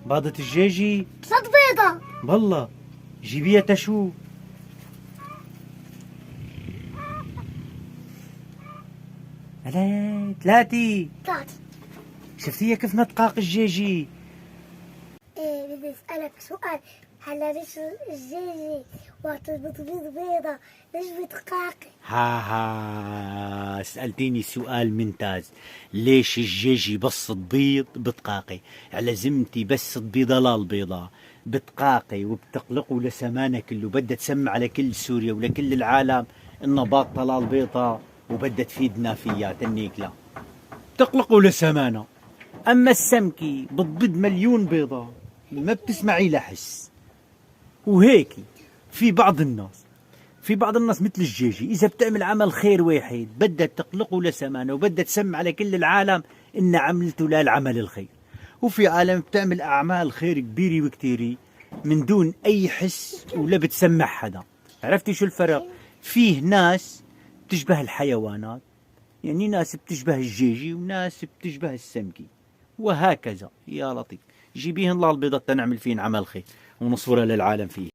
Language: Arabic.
بيضة الجيجي؟ صد بيضة. والله جيبيها تشوف. هلا ثلاثة. شفتيها كيف نطقاق الجيجي؟ ايه بدي اسألك سؤال. هلا ليش الجيجي وقت بتبيض بيضة ليش بتقاقي؟ ها سألتيني سؤال ممتاز. ليش الجيجي بس تبيض بتقاقي؟ على زمتي بس تبيضة لا البيضة بتقاقي وبتقلق لسمانة كله، بدها تسمع على كل سوريا ولكل العالم إنها باطة لا البيضة وبدها تفيدنا فيها تنيك لا تقلق لسمانة. أما السمكي بتبيض مليون بيضة ما بتسمعي لحس. وهيك في بعض الناس مثل الجيجي إذا بتعمل عمل خير واحد بدها تقلقه لسمانة وبدها تسمع على كل العالم إن عملته للعمل الخير. وفي عالم بتعمل أعمال خير كبيرة وكتيرة من دون أي حس ولا بتسمع حدا. عرفتي شو الفرق؟ فيه ناس بتشبه الحيوانات، يعني ناس بتشبه الجيجي وناس بتشبه السمكي، وهكذا. يا لطيف جيبيهن الله البيضة تنعمل فيهن عمل خير ونصورها للعالم فيه.